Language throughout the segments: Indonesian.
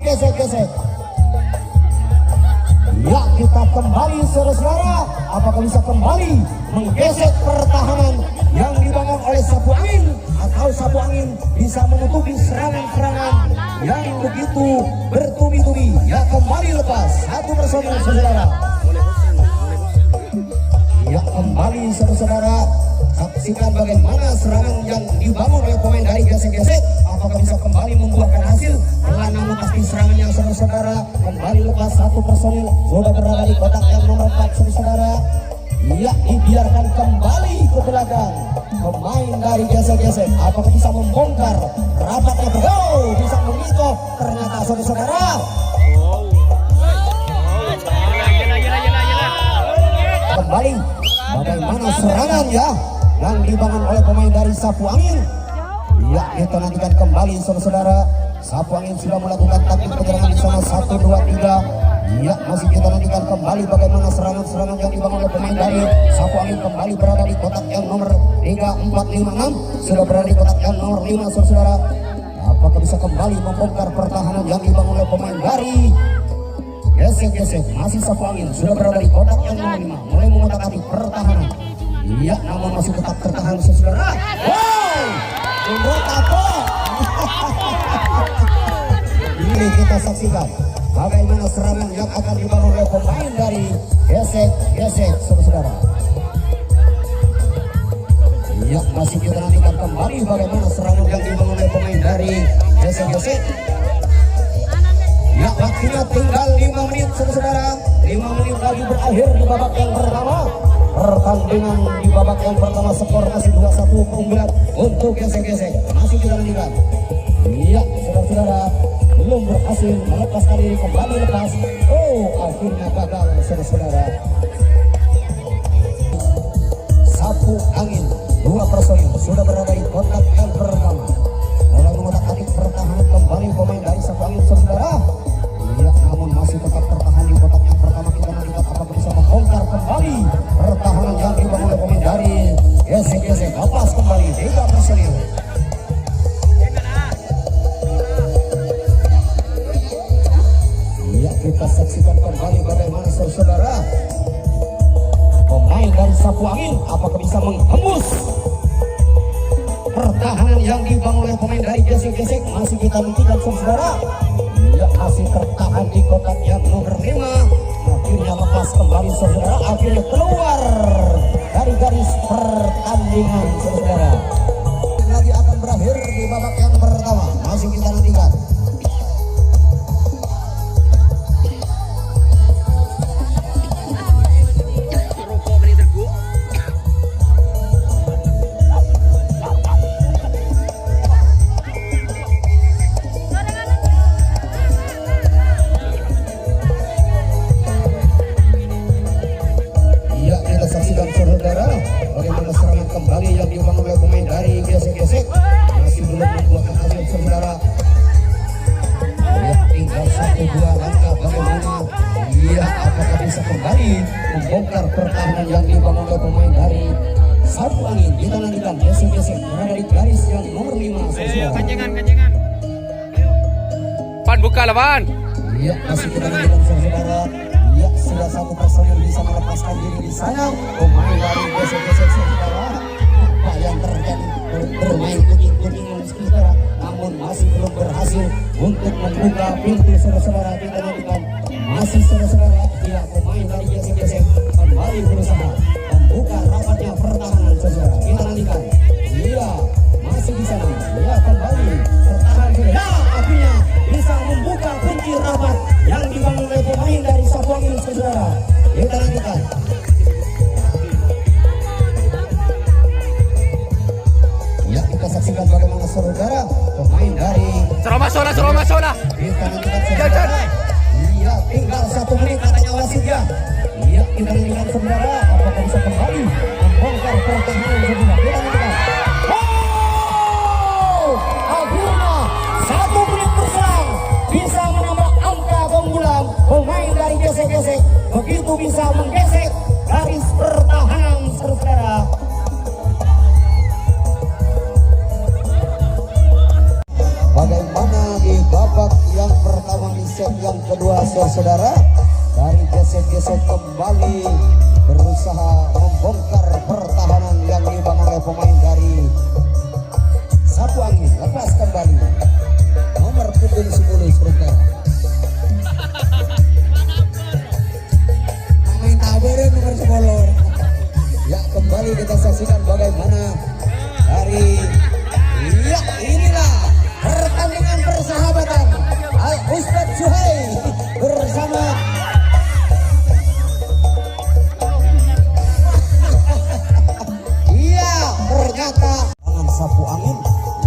Gesek-gesek. Ya, kita kembali saudara-saudara. Apakah bisa kembali menggesek pertahanan yang dibangun oleh sapu angin, atau sapu angin bisa menutupi serangan-serangan yang begitu bertubi-tubi? Ya, kembali lepas satu personil saudara. Ya, kembali saudara-saudara. Saksikan bagaimana serangan yang dibangun oleh pemain dari gesek-gesek. Apakah bisa kembali membuahkan hasil? Pelan namun pasti serangannya saudara-saudara. Kembali lepas satu personil sudah berada di kotak yang nomor 4 saudara-saudara. Ya, dibiarkan kembali ke belakang pemain dari gesek-gesek. Apakah bisa membongkar rapatnya? Bisa mengikat ternyata saudara-saudara. Kembali bagaimana serangan ya yang dibangun oleh pemain dari sapu angin. Ya, kita nantikan kembali saudara-saudara. Sapu angin sudah melakukan taktik penyerangan di sana 1, 2, 3. Ya, masih kita nantikan kembali bagaimana serangan-serangan yang dibangun oleh pemain dari sapu angin. Kembali berada di kotak yang nomor 3, 4, 5, 6. Sudah berada di kotak yang nomor 5 saudara-saudara. Apakah bisa kembali membongkar pertahanan yang dibangun oleh pemain dari gesek-gesek? Masih sapu angin sudah berada di kotak yang nomor 5, mulai mengotak-atik pertahanan. Iya, namun masih tetap tertahan saudara. Wow, menurut apa? Ini kita saksikan bagaimana serangan yang akan dibangun oleh pemain dari gesek-gesek saudara. Iya, masih kita nantikan kembali bagaimana serangan yang dibangun oleh pemain dari gesek-gesek. Ya, waktunya tinggal 5 menit saudara. 5 menit lagi berakhir di babak yang pertama. Pertandingan di babak yang pertama skor masih 2-1 keunggulan untuk gesek-gesek. Masih kita lanjutkan. Iya, saudara-saudara, belum berhasil melepaskan diri, kembali lepas. Oh, akhirnya gagal saudara-saudara. Sapu angin 2 personil sudah berada di kotak yang pertama. Mulai mengotak-atik pertahanan kembali pemain dari sapu angin saudara. Iya, namun masih tetap tertahan di kotak yang pertama. Kita nantikan apakah bisa membongkar kembali pertahanan yang dibangun oleh pemain dari gesek-gesek. Lepas kembali 3 personil. Iya, kita saksikan kembali bagaimana saudara pemain dari sapu angin apakah bisa menghembus pertahanan yang dibangun oleh pemain dari gesek-gesek. Masih kita nantikan saudara. Ya, masih tertahan di kotak yang nomor 5. Akhirnya lepas kembali saudara. Akhirnya keluar dari garis pertandingan saudara. Lagi akan berakhir di babak yang pertama. Masih kita nantikan. Bagaimana serangan kembali yang dibangun oleh pemain dari gesek-gesek. Masih belum membuahkan hasil saudara. Ya, tinggal 1-2 langkah bagaimana. Iya, apakah bisa kembali membongkar pertahanan yang dibangun oleh pemain dari sapu angin. Kita nantikan gesek-gesek berada di garis yang nomor 5 saudara. Kancengan. Pan buka lah Pan. Iya, masih kita nantikan saudara. Ya, sudah 1 personil bisa melepaskan diri di sana. Pemain dari gesek-gesek saudara. Apa yang terjadi? Bermain kuning-kuningan saudara. Namun masih belum berhasil untuk membuka pintu saudara-saudara. Kita nantikan masih saudara-saudara. Ya, pemain dari gesek-gesek kembali berusaha membuka rapatnya pertahanan saudara. Kita nantikan. Iya, masih di sana. Ya, kembali tertahan saudara. Ya, akhirnya bisa membuka kunci rapat yang dibangun oleh pemain dari sapu angin saudara. Kita lanjutkan. Ya, kita saksikan bagaimana saudara pemain dari Seroma sola. kita lanjutkan saudara. Iya, tinggal 1 menit katanya wasitnya. Iya, kita lanjutkan saudara. Apakah bisa kembali membongkar pertahanan saudara? Kita lanjutkan. Oh, akhirnya 1 menit berselang bisa menambah angka keunggulan pemain dari gesek-gesek. Begitu bisa menggesek dari saudara. Dari gesek-gesek kembali berusaha membongkar pertahanan yang dibangun oleh pemain dari Sapu Angin. Lepas kembali nomor punggung 10 saudara. Main tabere nomor 10. Ya, kembali kita saksikan bagaimana dari inilah pertandingan persahabatan Al Ustad Suhai bersama ternyata tangan Sapu Angin.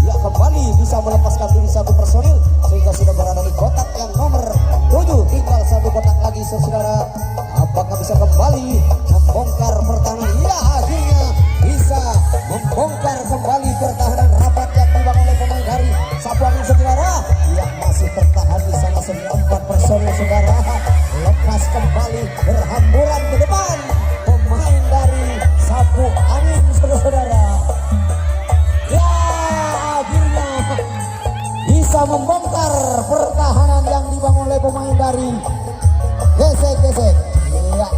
Ia kembali bisa melepaskan diri satu personil sehingga sudah berada di kotak yang nomor 7. Tinggal satu kotak lagi saudara. Apakah bisa kembali membongkar pertahanan? Ia akhirnya bisa membongkar kembali pertahanan rapat yang dibangun oleh pemain dari Sapu Angin saudara. Ia masih tertahan di sana 4 personil saudara. Lepas kembali berhamburan ke depan pemain dari Sapu Angin saudara. Ya, akhirnya bisa membongkar pertahanan yang dibangun oleh pemain dari gesek-gesek. Ya.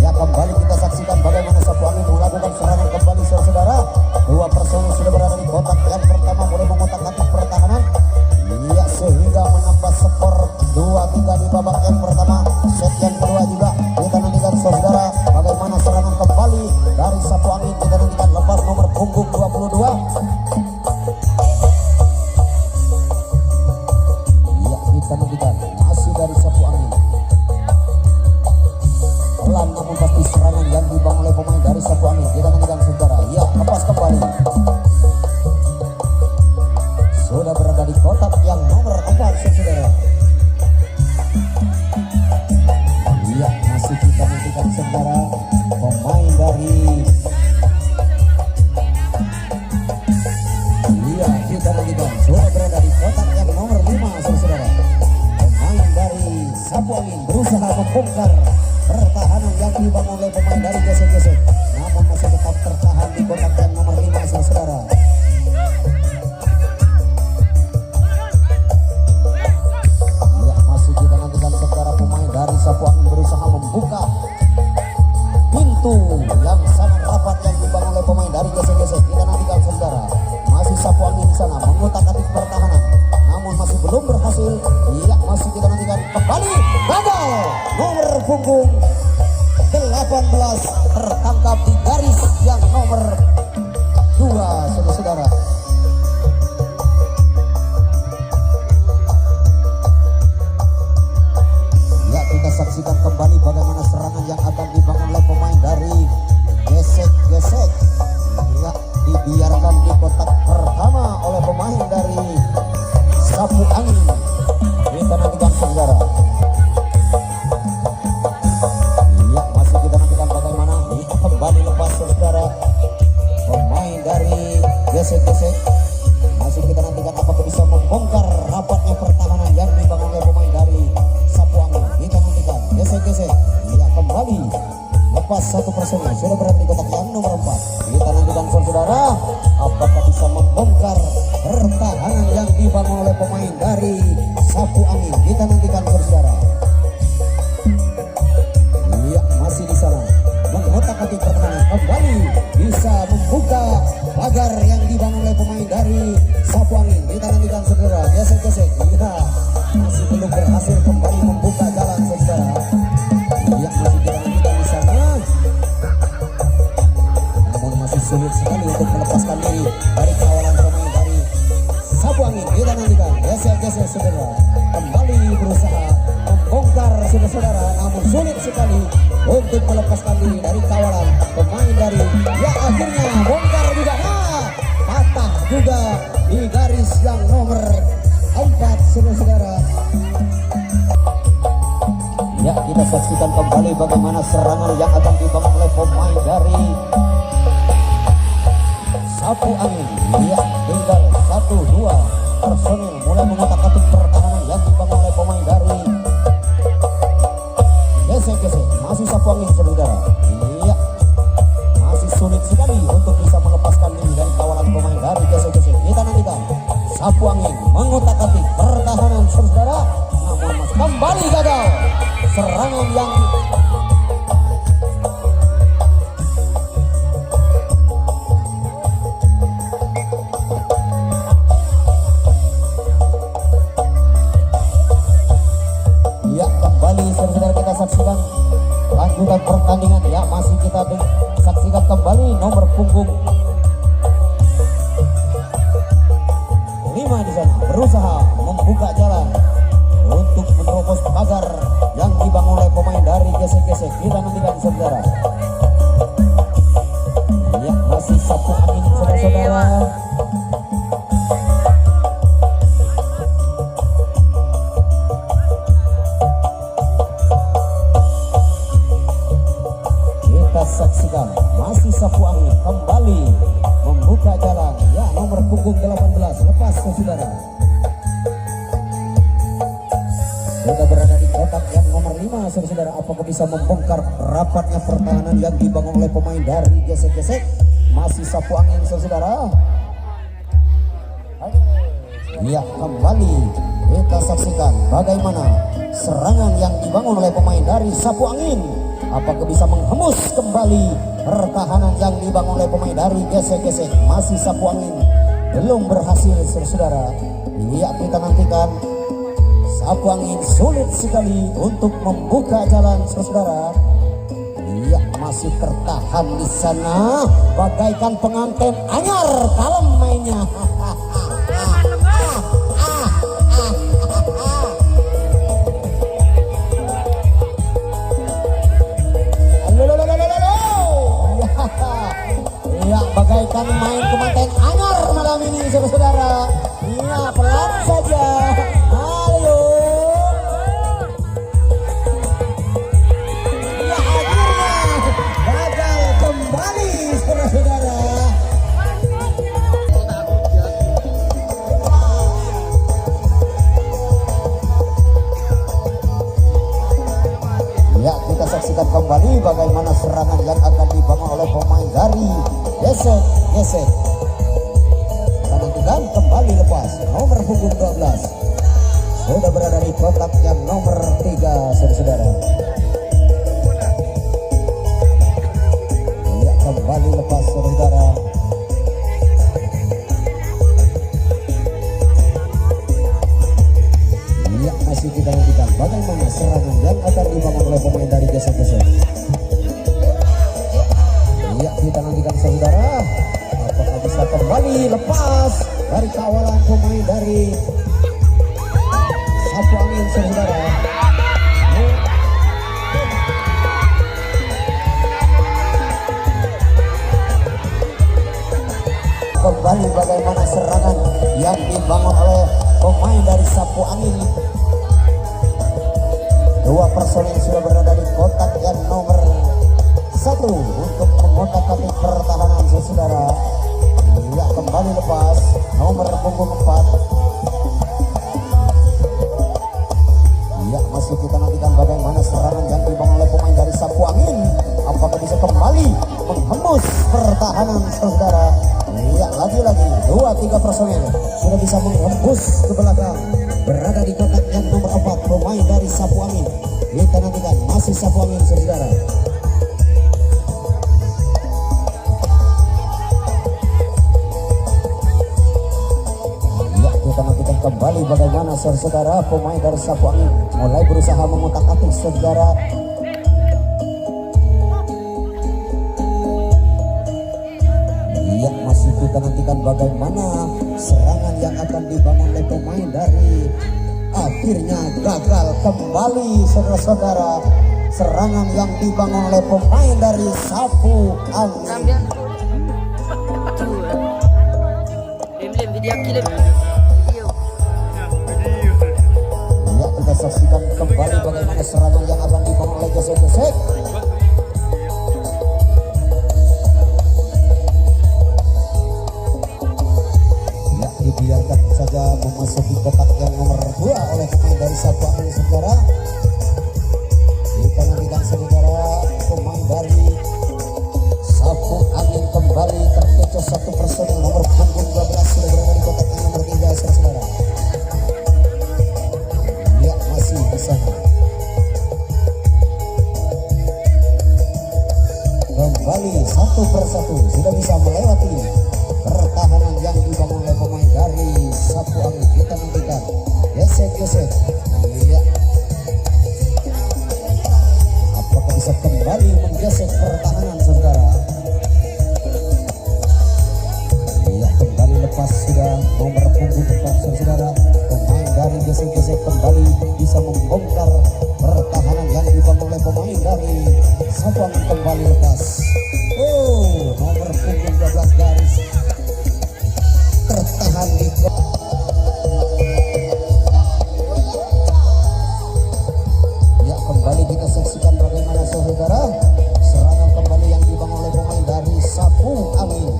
Ya, kembali kita saksikan bagaimana Sapu Angin melakukan serangan kembali saudara. 2 personil sudah berada di kotak yang pertama mulai mengotak-atik pertahanan. Ya, sehingga menambah skor 2-3 di babak yang pertama. Set yang kedua juga kita nantikan saudara bagaimana serangan kembali dari Sapu Angin. Kita nantikan lepas nomor punggung 22. Ya, kita nantikan masih dari Sapu Angin. Pelan namun pasti serangan yang dibangun oleh pemain dari Sapu Angin. Kita nantikan saudara. Ya, lepas kembali. Sudah berada di kotak yang nomor 4 saudara. Iya, masih kita nantikan saudara pemain dari kita nantikan sudah berada di kotak yang nomor 5 saudara. Pemain dari Sapu Angin berusaha membongkar pertahanan yang dibangun oleh pemain dari gesek-gesek, namun masih tetap tertahan di kotak yang nomor 5 saudara. Sapu Angin berusaha membuka pintu yang sangat rapat yang dibangun oleh pemain dari gesek-gesek. Kita nantikan saudara, masih Sapu Angin di sana mengutak-atik pertahanan, namun masih belum berhasil. Iya, masih kita nantikan kembali gagal. Nomor punggung 18 tertangkap di garis yang nomor 2 saudara. Saksikan kembali bagaimana serangan yang akan dibangun oleh pemain dari gesek-gesek. Ya, dibiarkan di kotak pertama oleh pemain dari Sapu Angin. Kita nantikan saudara. Ya, masih kita nantikan bagaimana kembali lepas saudara pemain dari gesek-gesek. Masih kita nantikan apakah bisa membongkar rapatnya pertahanan yang dibangun oleh pemain dari Sapu Angin. Kita nantikan gesek-gesek. Ya, kembali lepas satu personil sudah berada di kotak yang nomor 4. Kita nantikan saudara apakah bisa membongkar pertahanan yang dibangun oleh pemain dari Sapu Angin. Kita nantikan saudara. Ya, masih di sana mengotak-atik pertahanan, kembali bisa membuka pagar yang dibangun oleh pemain dari Sapu Angin. Kita nantikan saudara gesek-gesek. Ya, masih belum berhasil kembali membuka jalan saudara. Ya, masih kita nantikan di sana, namun masih sulit sekali untuk melepaskan diri dari kawalan pemain dari Sapu Angin. Kita nantikan gesek-gesek saudara, kembali berusaha membongkar saudara, namun sulit sekali untuk melepaskan diri dari kawalan pemain dari. Ya, akhirnya bongkar juga. Patah juga di garis yang nomor 4 saudara. Ya, kita saksikan kembali bagaimana serangan yang akan dibangun oleh pemain dari Sapu Angin. Ya, tinggal 1-2 personil mulai mengotak-atik pertahanan yang dibangun oleh pemain dari gesek-gesek. Masih Sapu Angin saudara. Iya, masih sulit sekali untuk bisa melepaskan diri dari kawalan pemain dari gesek Sapu Angin mengutak-atik pertahanan saudara, namun kembali gagal serangan yang ya kembali saudara kita saksikan lanjutan pertandingan ya, masih kita saksikan kembali nomor punggung 5 di sana berusaha membuka jalan untuk menerobos pagar yang dibangun oleh pemain dari gesek-gesek. Kita nantikan saudara. Ya masih Sapu Angin saudara-saudara. Kita saksikan masih Sapu Angin kembali membuka jalan ya, nomor punggung 18 lepas saudara. Sudah berada di kotak yang nomor 5 saudara. Apakah bisa membongkar rapatnya pertahanan yang dibangun oleh pemain dari gesek-gesek? Masih Sapu Angin saudara. Ya kembali kita saksikan bagaimana serangan yang dibangun oleh pemain dari Sapu Angin. Apakah bisa menghembus kembali pertahanan yang dibangun oleh pemain dari gesek-gesek? Masih Sapu Angin belum berhasil saudara. Ya kita nantikan. Sapu Angin sulit sekali untuk membuka jalan saudara. Ya masih tertahan di sana bagaikan pengantin anyar, kalem mainnya. Ya bagaikan main kemanten anyar malam ini saudara. Iya pelan saja. Ayo. Ya akhirnya gagal kembali saudara-saudara. Ya kita saksikan kembali bagaimana serangan yang akan dibangun oleh pemain dari gesek-gesek. Kita nantikan kembali lepas nomor punggung 12 sudah berada di kotak yang nomor 3 saudara-saudara. Ya kembali lepas saudara. Ya masih kita nantikan bagaimana serangan yang akan dibangun oleh pemain dari gesek-gesek. Ya kita nantikan saudara, apakah bisa kembali lepas dari kawalan pemain dari Sapu Angin saudara. Kembali bagaimana serangan yang dibangun oleh pemain dari Sapu Angin. Dua personil sudah berada di kotak yang nomor 1 untuk mengotak-atik pertahanan saudara. Ya kembali lepas nomor punggung 4. Ya masih kita nantikan bagaimana serangan yang dibangun oleh pemain dari Sapu Angin. Apakah bisa kembali menghembus pertahanan saudara. Ya lagi-lagi 2-3 personil sudah bisa menghembus ke belakang. Berada di kotak yang nomor 4 pemain dari Sapu Angin. Kita nantikan masih Sapu Angin saudara. Kembali bagaimana saudara pemain dari Sapu Angin mulai berusaha mengutak-atik saudara. Ya masih kita nantikan bagaimana serangan yang akan dibangun oleh pemain dari akhirnya gagal kembali saudara-saudara. Serangan yang dibangun oleh pemain dari Sapu Angin. Kita saksikan kembali bagaimana serangan yang akan dibangun oleh gesek-gesek. Ya dibiarkan saja memasuki kotak yang nomor 2 oleh pemain dari Sapu Angin saudara. Kita nantikan saudara pemain dari Sapu Angin kembali terkecoh satu personil nomor punggung 12 sudah berada di kotak yang nomor 3. kembali menggesek pertahanan saudara. Ya kembali lepas sudah nomor punggung 4 saudara. Pemain dari gesek-gesek kembali bisa membongkar pertahanan yang dibangun oleh pemain dari Sapuang kembali lepas. Oh, nomor punggung 12 garis tertahan di ya kembali kita saksikan bagaimana saudara serangan kembali yang dibangun oleh pemain dari Sapu Angin.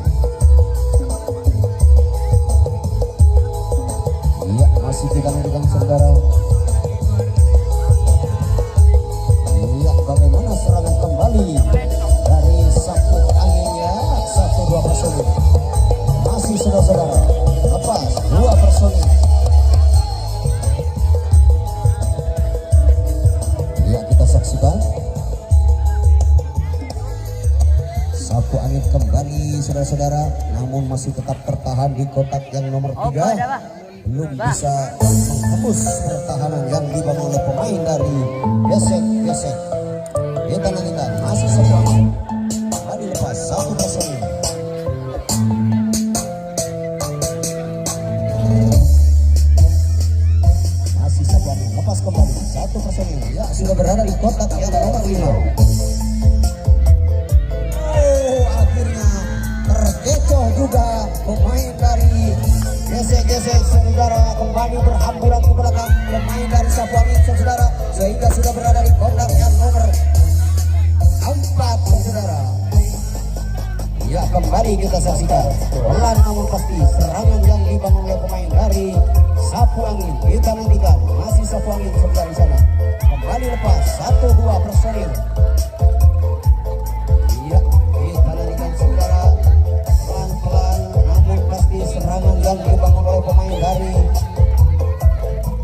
Ya masih kita menunjukkan saudara. Ya bagaimana serangan kembali dari Sapu Angin ya 1-2 personil. Masih saudara-saudara lepas 2 personil. Ya kita saksikan Sapu Angin kembali saudara-saudara, namun masih tetap tertahan di kotak yang nomor 3. Belum bisa menembus pertahanan yang dibangun oleh pemain dari gesek-gesek. Kita nantikan masih Sapu Angin kembali lepas 1 personil. Masih Sapu Angin lepas kembali 1 personil. Ya sudah berada di kotak yang nomor 5. Oh akhirnya terkecoh juga pemain dari gesek-gesek saudara, kembali berhamburan ke belakang pemain dari Sapu Angin saudara, sehingga sudah berada di kotak yang nomor 4 saudara. Ya kembali kita saksikan pelan namun pasti serangan yang dibangun oleh pemain dari Sapu Angin. Kita nantikan masih Sapu Angin saudara di sana, kembali lepas 1-2 personil. Ya kita nantikan saudara pelan-pelan namun pasti serangan yang dibangun oleh pemain dari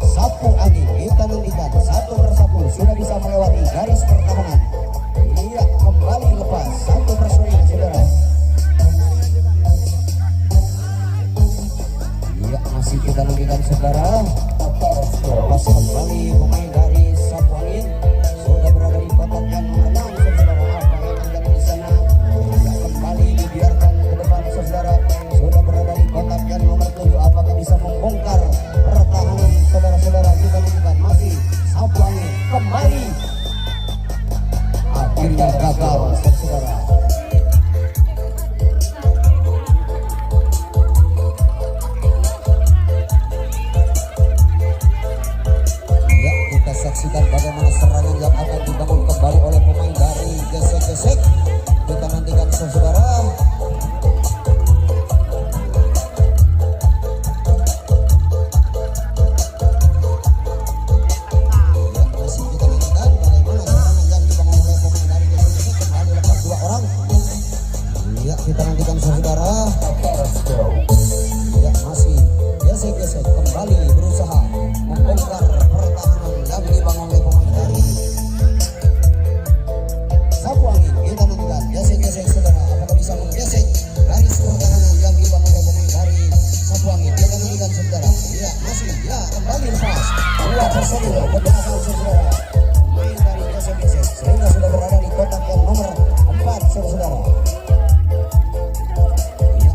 Sapu Angin. Kita nantikan 1 persatu sudah bisa melewati garis pertahanan. Iya kembali lepas 1 personil saudara. Iya masih kita nantikan saudara lepas kembali pemain dari Sapu Angin sudah berada di kotak yang nomor 6 saudara. Apa yang terjadi di sana? Ya kembali dibiarkan ke depan saudara, sudah berada di kotak yang nomor 7. Apakah bisa membongkar pertahanan saudara-saudara? Kita nantikan masih Sapu Angin kembali akhirnya gagal saudara. Ya kita saksikan bagaimana serangan yang akan dibangun kembali oleh pemain dari gesek-gesek. Kita nantikan saudara. Kita nantikan saudara. Ya masih gesek-gesek kembali berusaha membongkar pertahanan yang dibangun oleh pemain dari Sapu Angin. Kita nantikan gesek-gesek saudara, apakah bisa menggesek garis pertahanan yang dibangun oleh pemain dari Sapu Angin. Kita nantikan saudara. Ya masih ya kembali lepas 2 personil ke belakang saudara, pemain dari gesek-gesek sehingga sudah berada di kotak yang nomor 4 saudara.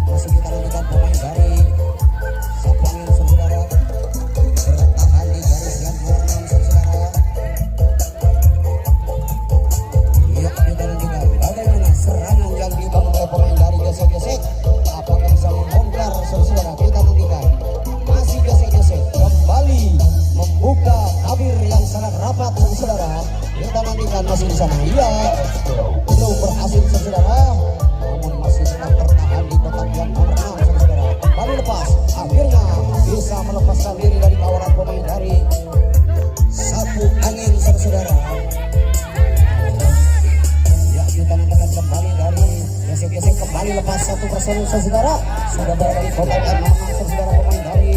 Masih kita nantikan pemain dari Sapu Angin saudara bertahan di garis yang nomor 6 saudara. Ya kita nantikan bagaimana serangan yang dibangun oleh pemain dari gesek-gesek, apakah bisa membongkar saudara. Kita nantikan masih gesek-gesek kembali membuka tabir yang sangat rapat saudara. Kita nantikan masih di sana. Iya belum berhasil saudara, namun masih tetap tertahan di kotak yang nomor 6 saudara. Kembali lepas akhirnya bisa melepaskan diri dari kawanan pemain dari Sapu Angin saudara. Ya kita nantikan kembali dari gesek-gesek kembali lepas 1 personil saudara, sudah berada di kotak yang nomor 6 saudara pemain dari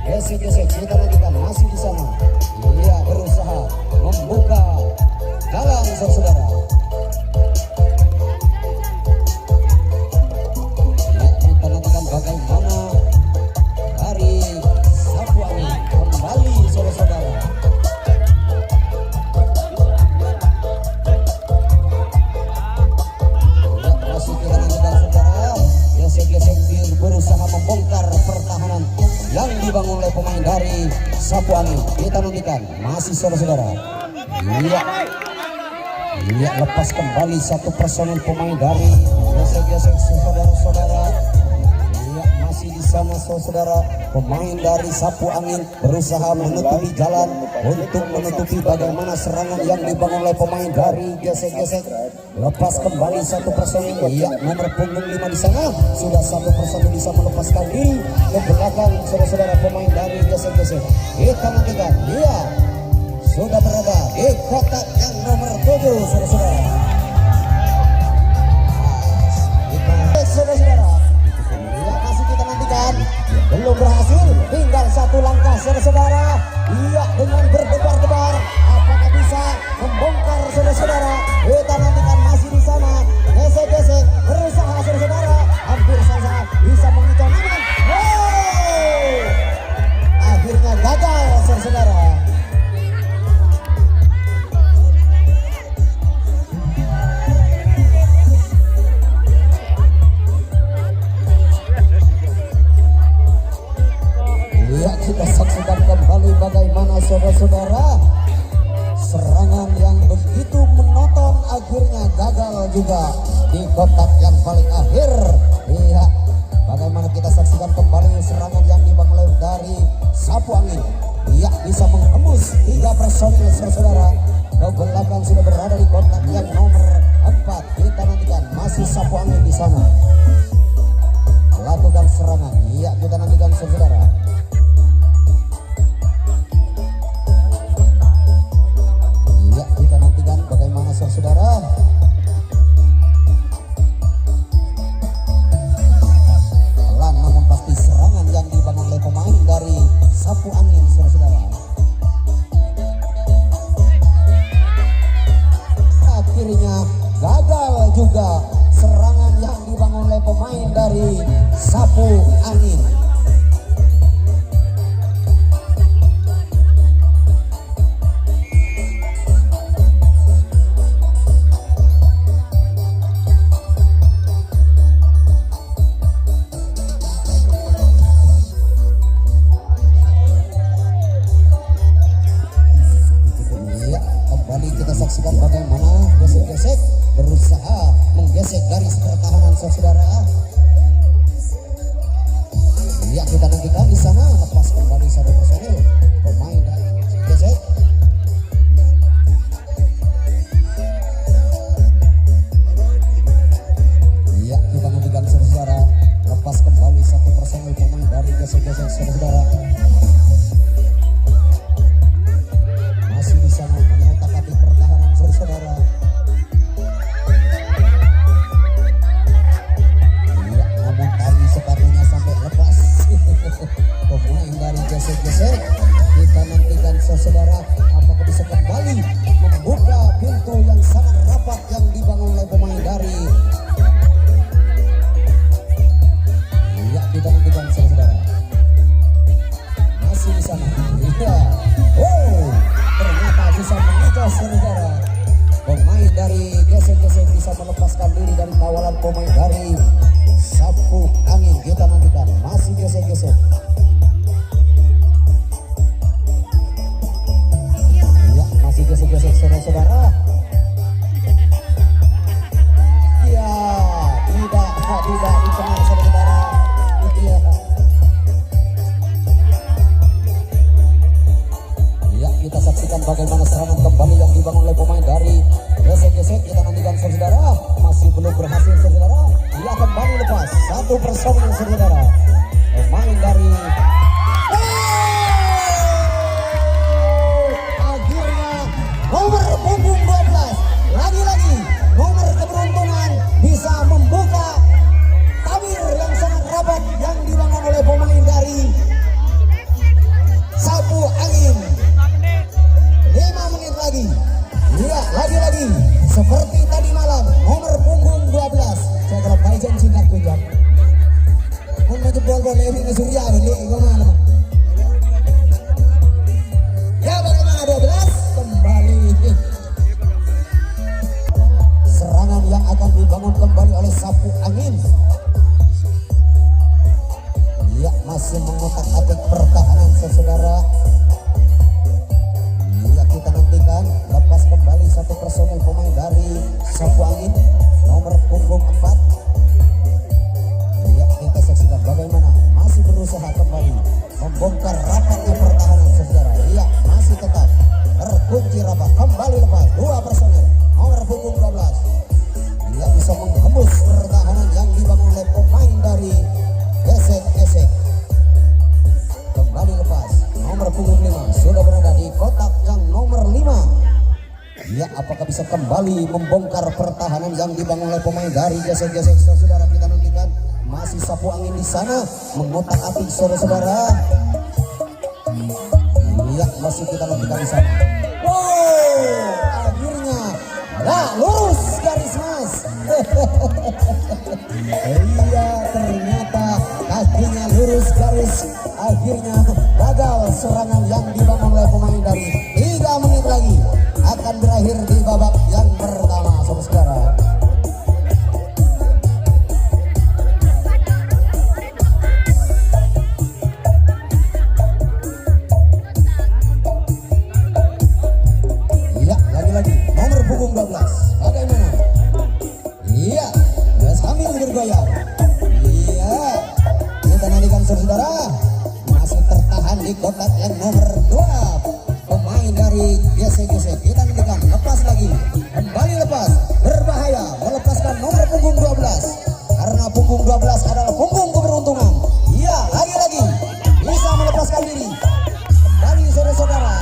gesek-gesek. Kita nantikan masih di sana. Iya berusaha membuka jalan saudara. Ya kita nantikan bagaimana dari Sapu Angin kembali saudara-saudara. yang dibangun oleh pemain dari Sapu Angin. Kita nantikan masih saudara-saudara. Iya, lepas kembali satu personel pemain dari gesek-gesek saudara-saudara. Iya, masih di sana saudara. Pemain dari Sapu Angin berusaha menutupi jalan untuk menutupi bagaimana serangan yang dibangun oleh pemain dari gesek-gesek. Lepas kembali satu personel. Iya, nomor punggung 5 di sana sudah satu personel bisa melepaskan diri ke belakang saudara-saudara pemain dari gesek-gesek. Kita nantikan. Iya, sudah berada di kotak yang nomor 7 saudara-saudara. Saudara-saudara, ya, masih kita nantikan, belum berhasil, tinggal satu langkah saudara-saudara. Iya, dengan berdebar-debar apakah bisa membongkar saudara-saudara. Kita nantikan masih di sana. Gesek-gesek berusaha saudara-saudara, hampir saja bisa mengikat namun akhirnya gagal saudara-saudara. Kita saksikan kembali bagaimana saudara-saudara serangan yang begitu menonton akhirnya gagal juga di kotak yang paling akhir. Iya, bagaimana kita saksikan kembali serangan yang dibangun dari Sapu Angin. Iya, bisa menghembus 3 personil saudara ke belakang, sudah berada di kotak yang nomor 4. Kita nantikan masih Sapu Angin di sana lakukan serangan. Iya, kita nantikan saudara. Saudara, pelan namun pasti serangan yang dibangun oleh pemain dari Sapu Angin saudara. Akhirnya gagal juga serangan yang dibangun oleh pemain dari Sapu Angin. Saksikan bagaimana gesek-gesek berusaha menggesek garis pertahanan saudara. Iya, kita nantikan di sana lepas kembali satu personil pemain dari gesek. Iya, kita nantikan saudara lepas kembali satu personil pemain dari gesek-gesek saudara. Masih di sana mengotak-atik pertahanan saudara. Iya, namun tali sepatunya sampai lepas. Pemain dari gesek-gesek. Kita nantikan saudara apakah bisa kembali membuka pintu yang sangat rapat yang dibangun oleh pemain dari. Iya, kita nantikan saudara. Masih di sana. Iya. Oh, ternyata bisa mengikat saudara. Pemain dari gesek-gesek bisa melepaskan diri dari kawalan pemain dari Sapu Angin. Kita nantikan masih gesek-gesek. Ya, masih gesek-gesek saudara-saudara. Ya, tidak di tengah saudara-saudara. Iya. Kita saksikan bagaimana serangan kembali yang dibangun oleh pemain dari gesek-gesek. Kita nantikan saudara, masih belum berhasil saudara. Dia kembali lepas satu personil saudara. Pemain dari akhirnya nomor punggung 12 lagi-lagi nomor keberuntungan bisa membuka tabir yang sangat rapat yang dibangun oleh pemain dari Sapu Angin. 5 menit lagi. Iya, lagi-lagi seperti tadi malam nomor punggung 12. Saya kalau baik janji nak tunjuk. pertahanan saudara. Ya kita nantikan lepas kembali satu personil pemain dari Sapu Angin nomor punggung 4. Ya kita saksikan bagaimana masih berusaha kembali membongkar rapatnya pertahanan saudara. Ya masih tetap terkunci rapat, kembali lepas dua personil nomor punggung 12. Dia bisa menghembus pertahanan yang dibangun oleh pemain dari gesek-gesek. Kembali lepas nomor punggung 5 sudah berada di kotak yang nomor 5. Ya apakah bisa kembali membongkar pertahanan yang dibangun oleh pemain dari gesek-gesek saudara. Kita nantikan masih Sapu Angin di sana mengotak-atik saudara-saudara. Ya masih kita nantikan di sana. Wow, akhirnya nah lurus garis mas. Iya ternyata kakinya lurus garis. Akhirnya gagal serangan yang dibangun oleh pemain dari 3 menit lagi akan berakhir di babak yang pertama saudara. Iya lagi-lagi nomor punggung 12 bagaimana? Iya sambil bergoyang. Iya kita nantikan saudara masih tertahan di kotak yang nomor 2 pemain dari gesek-gesek. Kita nantikan lepas lagi, kembali lepas, berbahaya melepaskan nomor punggung 12 karena punggung 12 adalah punggung keberuntungan. Iya lagi-lagi bisa melepaskan diri. Kembali saudara-saudara,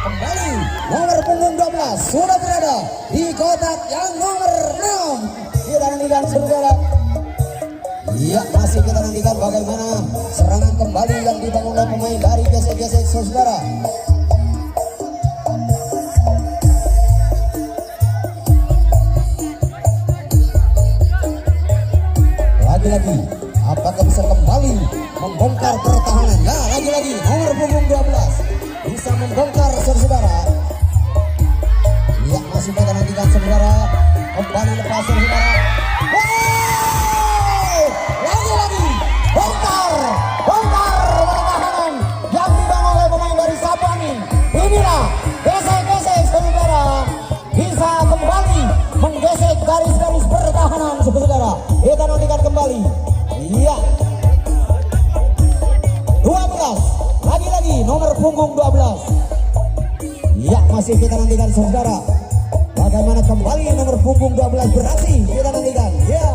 kembali nomor punggung 12 sudah berada di kotak yang nomor 6. Kita nantikan saudara. Iya masih kita nantikan bagaimana serangan kembali yang dibangun oleh pemain dari gesek-gesek saudara. Lagi-lagi apakah bisa kembali membongkar pertahanan? Ya lagi-lagi nomor punggung 12 bisa membongkar saudara. Ya masih kita nantikan saudara. Kembali lepas saudara. Lagi-lagi bongkar pertahanan yang dibangun oleh pemain dari Sapu Angin. Inilah gesek-gesek saudara bisa kembali menggesek garis-garis pertahanan saudara. Kita nantikan kembali. Iya 12 lagi-lagi nomor punggung 12. Iya masih kita nantikan saudara bagaimana kembali nomor punggung 12 beraksi. Kita nantikan. Ya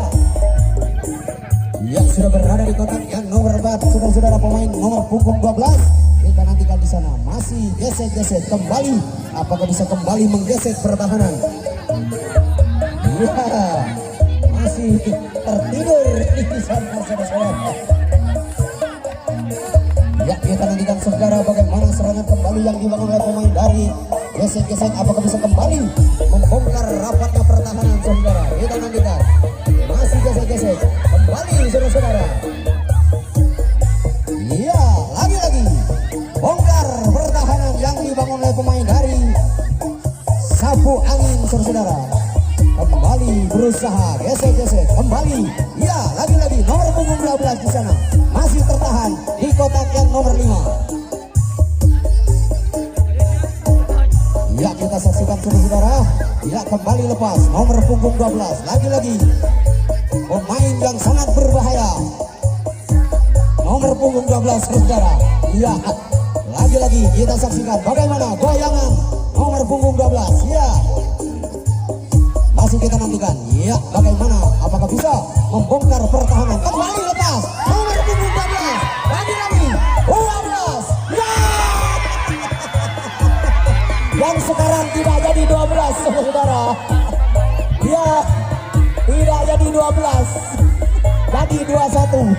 yang sudah berada di kotak yang nomor 4 saudara-saudara pemain nomor punggung 12. Kita nantikan di sana masih gesek-gesek kembali. Apakah bisa kembali menggesek pertahanan? Ya masih tertidur di sana saudara-saudara. Ya kita nantikan saudara bagaimana serangan kembali yang dibangun oleh pemain dari gesek-gesek. Apakah bisa kembali membongkar rapatnya pertahanan saudara. Kita nantikan masih gesek-gesek kembali saudara-saudara. Iya lagi-lagi bongkar pertahanan yang dibangun oleh pemain dari Sapu Angin saudara. Kembali berusaha gesek-gesek kembali. Iya lagi-lagi nomor punggung 12 di sana masih tertahan di kotak yang nomor 5. Ya kita saksikan saudara. Ya kembali lepas nomor punggung 12 lagi-lagi pemain yang sangat berbahaya nomor punggung 12 saudara. Iya lagi-lagi kita saksikan bagaimana goyangan nomor punggung 12. Ya masih kita nantikan. Ya bagaimana apakah bisa membongkar pertahanan. Kembali lepas nomor punggung 12 lagi-lagi 12. Ya yang sekarang tidak jadi 12 saudara. Ya tidak jadi 12 jadi 21.